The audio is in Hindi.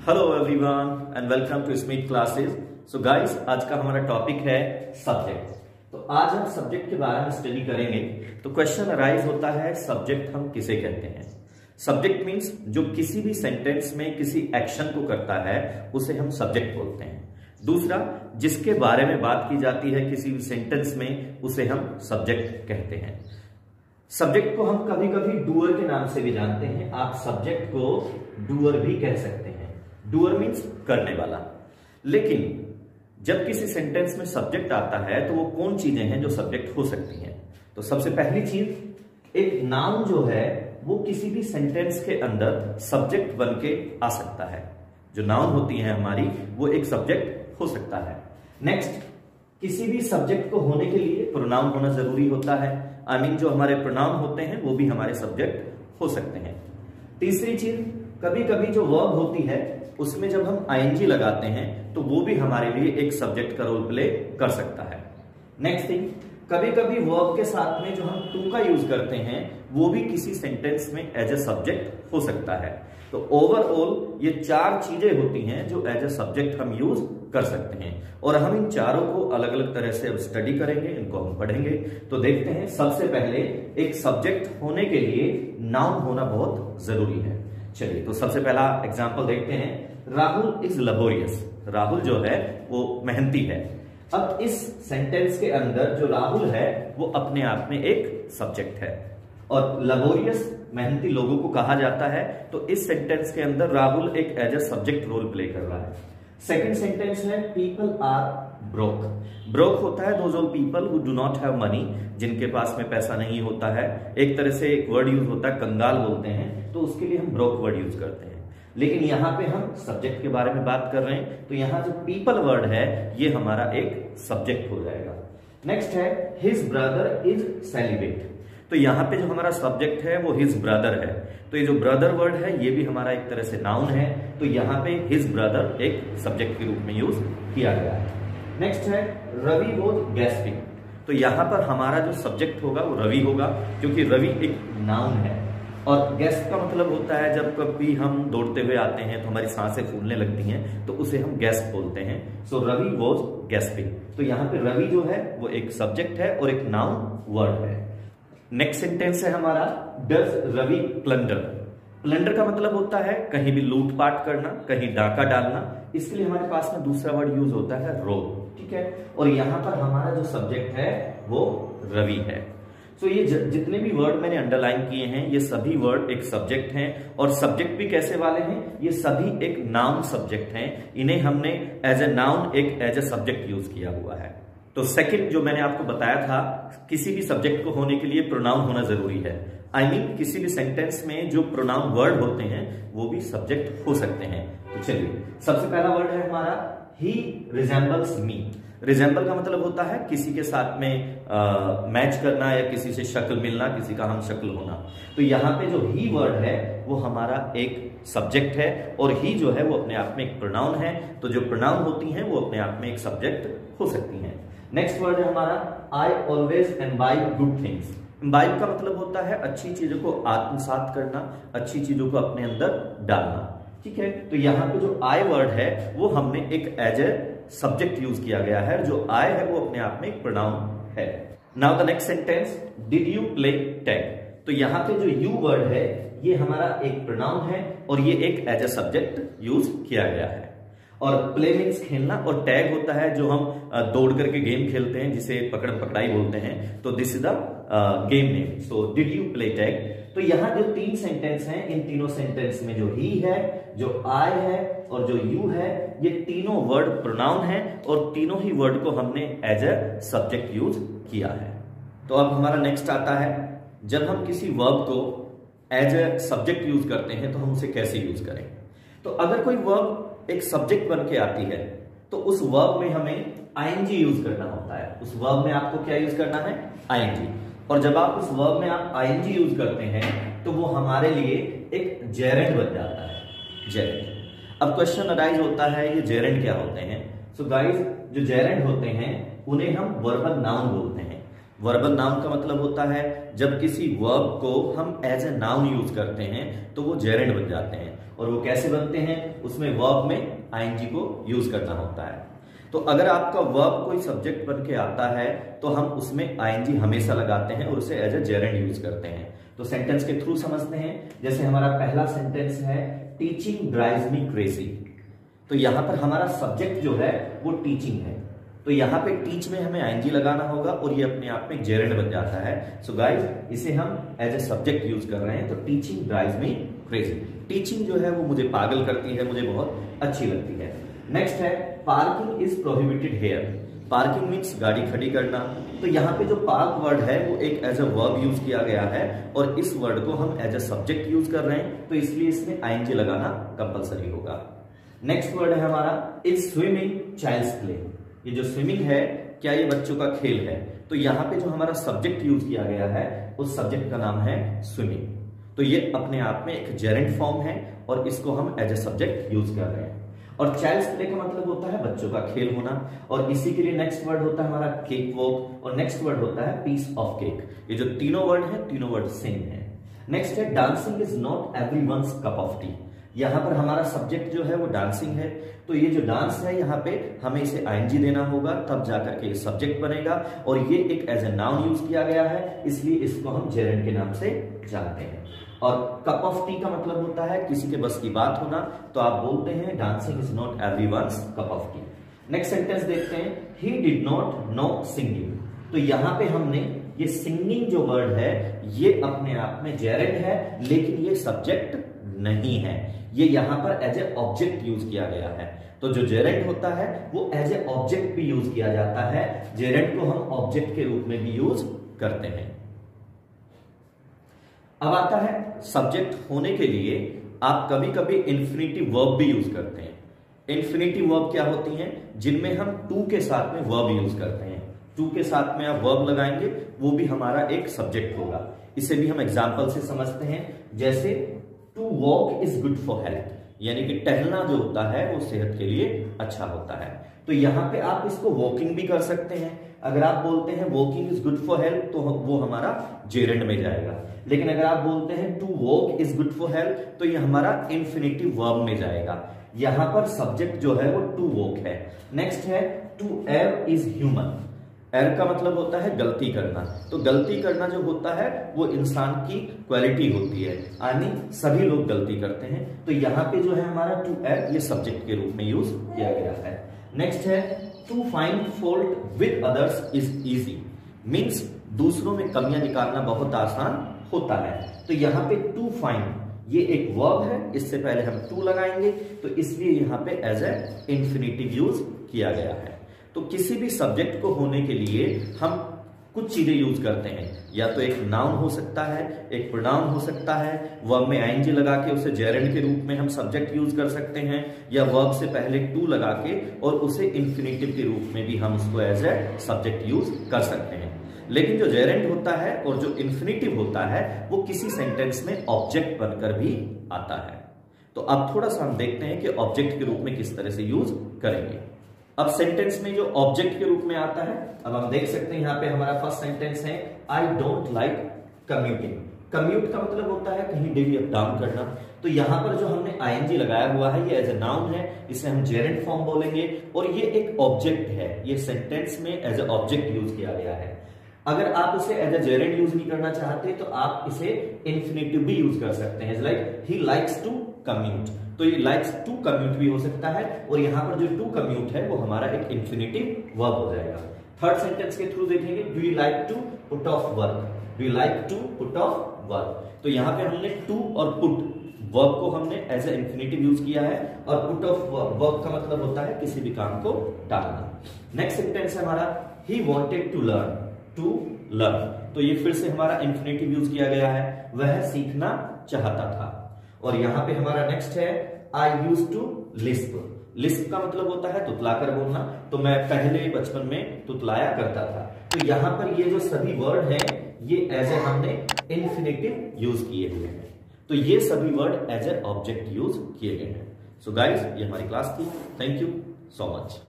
Hello everyone and welcome to Smith classes. So guys, आज का हमारा टॉपिक है सब्जेक्ट। तो आज हम सब्जेक्ट के बारे में स्टडी करेंगे। तो क्वेश्चन अराइज होता है, सब्जेक्ट हम किसे कहते हैं। सब्जेक्ट मींस जो किसी भी सेंटेंस में किसी एक्शन को करता है उसे हम सब्जेक्ट बोलते हैं। दूसरा, जिसके बारे में बात की जाती है किसी भी सेंटेंस में उसे हम सब्जेक्ट कहते हैं। सब्जेक्ट को हम कभी कभी डूअर के नाम से भी जानते हैं। आप सब्जेक्ट को डूअर भी कह सकते हैं। डूअर मीन्स करने वाला। लेकिन जब किसी सेंटेंस में सब्जेक्ट आता है तो वो कौन चीजें हैं जो सब्जेक्ट हो सकती हैं। तो सबसे पहली चीज, एक नाउन जो है वो किसी भी सेंटेंस के अंदर सब्जेक्ट बन के आ सकता है। जो नाउन होती है हमारी, वो एक सब्जेक्ट हो सकता है। नेक्स्ट, किसी भी सब्जेक्ट को होने के लिए प्रोनाउन होना जरूरी होता है। जो हमारे प्रोनाउन होते हैं वो भी हमारे सब्जेक्ट हो सकते हैं। तीसरी चीज, कभी कभी जो वर्ब होती है उसमें जब हम आईएनजी लगाते हैं तो वो भी हमारे लिए एक सब्जेक्ट का रोल प्ले कर सकता है। नेक्स्ट थिंग, कभी कभी वर्ब के साथ में जो हम टू का यूज करते हैं वो भी किसी सेंटेंस में एज ए सब्जेक्ट हो सकता है। तो ओवरऑल ये चार चीजें होती हैं जो एज ए सब्जेक्ट हम यूज कर सकते हैं, और हम इन चारों को अलग अलग तरह से अब स्टडी करेंगे, इनको हम पढ़ेंगे। तो देखते हैं, सबसे पहले एक सब्जेक्ट होने के लिए नाउन होना बहुत जरूरी है। चलिए, तो सबसे पहला एग्जाम्पल देखते हैं। राहुल इज लबोरियस। राहुल जो है वो मेहनती है। अब इस सेंटेंस के अंदर जो राहुल है वो अपने आप में एक सब्जेक्ट है, और लबोरियस मेहनती लोगों को कहा जाता है। तो इस सेंटेंस के अंदर राहुल एक as a subject role play कर रहा है। सेकंड सेंटेंस है पीपल आर ब्रोक। ब्रोक होता है those all people who do not have money, जिनके पास में पैसा नहीं होता है। एक तरह से एक वर्ड यूज होता है, कंगाल बोलते हैं, तो उसके लिए हम ब्रोक वर्ड यूज करते हैं। लेकिन यहां पे हम सब्जेक्ट के बारे में बात कर रहे हैं, तो यहां जो पीपल वर्ड है ये हमारा एक सब्जेक्ट हो जाएगा। नेक्स्ट है हिज ब्रदर इज सेलिब्रेट। तो यहाँ पे जो हमारा सब्जेक्ट है वो हिज ब्रदर है। तो ये जो ब्रदर वर्ड है ये भी हमारा एक तरह से नाउन है। तो यहाँ पे हिज ब्रदर एक सब्जेक्ट के रूप में यूज किया गया है। नेक्स्ट है रवि वॉज गैस्पिंग। तो यहाँ पर हमारा जो सब्जेक्ट होगा वो रवि होगा, क्योंकि रवि एक नाउन है। और गैस्प का मतलब होता है जब कभी हम दौड़ते हुए आते हैं तो हमारी सांसें फूलने लगती हैं, तो उसे हम गैस्प बोलते हैं। सो रवि वॉज गैस्पिंग। तो यहाँ पे रवि जो है वो एक सब्जेक्ट है और एक नाउन वर्ड है। नेक्स्ट सेंटेंस है हमारा, डज रवि प्लंडर। प्लंडर का मतलब होता है कहीं भी लूटपाट करना, कहीं डाका डालना। इसके लिए हमारे पास में दूसरा वर्ड यूज होता है रोब, ठीक है। और यहां पर हमारा जो सब्जेक्ट है वो रवि है। सो ये जितने भी वर्ड मैंने अंडरलाइन किए हैं ये सभी वर्ड एक सब्जेक्ट हैं। और सब्जेक्ट भी कैसे वाले हैं, ये सभी एक नाउन सब्जेक्ट हैं। इन्हें हमने एज ए नाउन एक एज ए सब्जेक्ट यूज किया हुआ है। तो सेकंड जो मैंने आपको बताया था, किसी भी सब्जेक्ट को होने के लिए प्रोनाउन होना जरूरी है। किसी भी सेंटेंस में जो प्रोनाउन वर्ड होते हैं वो भी सब्जेक्ट हो सकते हैं। तो चलिए, सबसे पहला वर्ड है हमारा ही रिजेंबल्स मी। रिजेंबल का मतलब होता है किसी के साथ में मैच करना या किसी से शक्ल मिलना, किसी का हम शक्ल होना। तो यहाँ पे जो ही वर्ड है वो हमारा एक सब्जेक्ट है, और ही जो है वो अपने आप में एक प्रोनाउन है। तो जो प्रोनाउन होती हैं वो अपने आप में एक सब्जेक्ट हो सकती हैं। नेक्स्ट वर्ड है हमारा I always imbibe good things. Imbibe का मतलब होता है अच्छी चीजों को आत्मसात करना, अच्छी चीजों को अपने अंदर डालना, ठीक है। तो यहाँ पे जो आई वर्ड है वो हमने एक एज ए सब्जेक्ट यूज किया गया है। जो आई है वो अपने आप में एक प्रोनाउन है। Now the next sentence, did you play tag. तो यहाँ पे जो यू वर्ड है ये हमारा एक प्रोनाउन है, और ये एक एज ए सब्जेक्ट यूज किया गया है। और प्ले मीन्स खेलना, और टैग होता है जो हम दौड़ करके गेम खेलते हैं जिसे पकड़ पकड़ाई बोलते हैं। तो this is the game name. So did you play tag. तो यहाँ जो तीन सेंटेंस हैं, इन तीनों सेंटेंस में जो ही है, जो आई है और जो यू है, ये तीनों वर्ड प्रोनाउन है, और तीनों ही वर्ड को हमने एज ए सब्जेक्ट यूज किया है। तो अब हमारा नेक्स्ट आता है, जब हम किसी वर्ब को एज ए सब्जेक्ट यूज करते हैं तो हम उसे कैसे यूज करें। तो अगर कोई वर्ब एक सब्जेक्ट बन के आती है तो उस वर्ब में हमें आईएनजी यूज करना होता है। उस वर्ब में आपको क्या यूज करना है, आईएनजी। और जब आप उस वर्ब में आप आईएनजी यूज करते हैं तो वो हमारे लिए एक जेरेंड बन जाता है, जेरेंड। अब क्वेश्चन अराइज होता है ये जेरेंड क्या होते हैं। सो गाइस, जो जेरेंड होते हैं उन्हें हम वर्बल नाउन बोलते हैं। वर्बल नाउन का मतलब होता है जब किसी वर्ब को हम एज ए नाउन यूज करते हैं तो वो जेरेंड बन जाते हैं। और वो कैसे बनते हैं, उसमें वर्ब में आईएनजी को यूज करना होता है। तो अगर आपका वर्ब कोई सब्जेक्ट बन के आता है तो हम उसमें आईएनजी हमेशा लगाते हैं और उसे एज ए जेरेंड यूज करते हैं। तो सेंटेंस के थ्रू समझते हैं। जैसे हमारा पहला सेंटेंस है टीचिंग ड्राइव्स मी क्रेजी। तो यहां पर हमारा सब्जेक्ट जो है वो टीचिंग है, तो यहाँ पे टीच में हमें आईएनजी लगाना होगा और ये अपने आप में जेरेंड बन जाता है। सो गाइस, इसे हम एज ए सब्जेक्ट यूज कर रहे हैं। तो teaching drives me crazy, teaching जो है वो मुझे पागल करती है, मुझे बहुत अच्छी लगती है। नेक्स्ट है parking is prohibited here. Parking means गाड़ी खड़ी करना। तो यहाँ पे जो पार्क वर्ड है वो एक एज ए वर्ब यूज किया गया है और इस वर्ड को हम एज ए सब्जेक्ट यूज कर रहे हैं, तो इसलिए इसमें आईएनजी लगाना कंपलसरी होगा। नेक्स्ट वर्ड है हमारा इज स्विमिंग चाइल्ड्स प्ले। ये जो स्विमिंग है, क्या ये बच्चों का खेल है? तो यहाँ पे जो हमारा सब्जेक्ट यूज किया गया है उस सब्जेक्ट का नाम है स्विमिंग। तो ये अपने आप में एक जेरेंड फॉर्म है और इसको हम एज ए सब्जेक्ट यूज कर रहे हैं। और चाइल्ड्स प्ले का मतलब होता है बच्चों का खेल होना, और इसी के लिए नेक्स्ट वर्ड होता है हमारा केक वॉक और नेक्स्ट वर्ड होता है पीस ऑफ केक। ये जो तीनों वर्ड है, तीनों वर्ड सेम है। नेक्स्ट है dancing is not everyone's cup of T. यहाँ पर हमारा सब्जेक्ट जो है वो डांसिंग है, तो ये जो डांस है यहाँ पे हमें इसे आईएनजी देना होगा, तब जाकर के सब्जेक्ट बनेगा। और ये एक एज ए नाउन यूज किया गया है, इसलिए इसको हम जेरेंड के नाम से जानते हैं। और कप ऑफ टी का मतलब होता है किसी के बस की बात होना, तो आप बोलते हैं dancing is not everyone's cup of T. Next sentence देखते हैं, he did not know singing. तो यहाँ पे हमने ये सिंगिंग जो वर्ड है ये अपने आप में जेरेंड है, लेकिन ये सब्जेक्ट नहीं है, ये यहां पर एज ए ऑब्जेक्ट यूज किया गया है। तो जो जेरेंड होता है वो एज ए ऑब्जेक्ट भी यूज किया जाता है, जेरेंड को हम ऑब्जेक्ट के रूप में भी यूज करते हैं। अब आता है सब्जेक्ट होने के लिए आप कभी कभी इंफिनिटिव वर्ब भी यूज करते हैं। इंफिनिटिव वर्ब क्या होती हैं? जिनमें हम टू के साथ में वर्ब यूज करते हैं। टू के साथ में आप वर्ब लगाएंगे, वो भी हमारा एक सब्जेक्ट होगा। इसे भी हम एग्जाम्पल से समझते हैं। जैसे to walk is good for health, यानी कि टहलना जो होता है वो सेहत के लिए अच्छा होता है। तो यहां पे आप इसको वॉकिंग भी कर सकते हैं। अगर आप बोलते हैं walking is good for health तो वो हमारा जेरेंड में जाएगा। लेकिन अगर आप बोलते हैं to walk is good for health तो ये हमारा इंफिनिटिव वर्ब में जाएगा। यहां पर सब्जेक्ट जो है वो टू वॉक है। नेक्स्ट है to err is human. Err का मतलब होता है गलती करना, तो गलती करना जो होता है वो इंसान की क्वालिटी होती है, यानी सभी लोग गलती करते हैं। तो यहाँ पे जो है हमारा टू एयर ये सब्जेक्ट के रूप में यूज किया गया है। नेक्स्ट है to find fault with others is easy, means दूसरों में कमियां निकालना बहुत आसान होता है। तो यहाँ पे टू फाइंड ये एक वर्ब है, इससे पहले हम टू लगाएंगे, तो इसलिए यहाँ पे एज ए इंफिनिटिव यूज किया गया है। तो किसी भी सब्जेक्ट को होने के लिए हम कुछ चीजें यूज करते हैं, या तो एक नाउन हो सकता है, एक प्रोनाउन हो सकता है, वर्ब में आईएनजी लगा के उसे जेरेंड के रूप में हम सब्जेक्ट यूज कर सकते हैं, या वर्ब से पहले टू लगा के और उसे इंफिनिटिव के रूप में भी हम उसको एज ए सब्जेक्ट यूज कर सकते हैं। लेकिन जो जेरेंड होता है और जो इंफिनिटिव होता है वो किसी सेंटेंस में ऑब्जेक्ट बनकर भी आता है। तो अब थोड़ा सा हम देखते हैं कि ऑब्जेक्ट के रूप में किस तरह से यूज करेंगे। अब सेंटेंस में जो ऑब्जेक्ट के रूप में आता है, अब हम देख सकते हैं यहाँ पे हमारा फर्स्ट सेंटेंस है I don't like commuting. Commute का मतलब होता है कहीं डेली अप डाउन करना। तो यहाँ पर जो हमने आईएनजी लगाया हुआ है ये एज ए नाउन है, इसे हम जेरेंड फॉर्म बोलेंगे और ये एक ऑब्जेक्ट है, ये सेंटेंस में एज ए ऑब्जेक्ट यूज किया गया है। अगर आप इसे एज ए जेरेंड यूज नहीं करना चाहते तो आप इसे इंफिनिटिव भी यूज कर सकते हैं, like he likes to commute. तो ये लाइक्स टू कम्यूट भी हो सकता है और यहाँ पर जो टू कम्यूट है वो हमारा एक इंफिनिटिव वर्ब हो जाएगा। थर्ड सेंटेंस के थ्रू देखेंगे do you like to put off work. Do you like to put off work, तो यहाँ पे हमने टू और पुट वर्ब को हमने एज ए इंफिनिटिव यूज किया है और पुट ऑफ वर्क का मतलब होता है किसी भी काम को टालना। नेक्स्ट सेंटेंस है हमारा he wanted to learn. To learn, तो ये फिर से हमारा इंफिनिटिव यूज किया गया है, वह सीखना चाहता था। और यहाँ पे हमारा नेक्स्ट है आई यूज टू लिस्प। लिस्प का मतलब होता है तुतलाकर बोलना, तो मैं पहले बचपन में तुतलाया करता था। तो यहाँ पर ये जो सभी वर्ड हैं ये एज ए हमने इंफिनिटिव यूज किए हुए हैं, तो ये सभी word as a object use किए गए हैं। सो गाइस, ये हमारी क्लास थी। Thank you so much.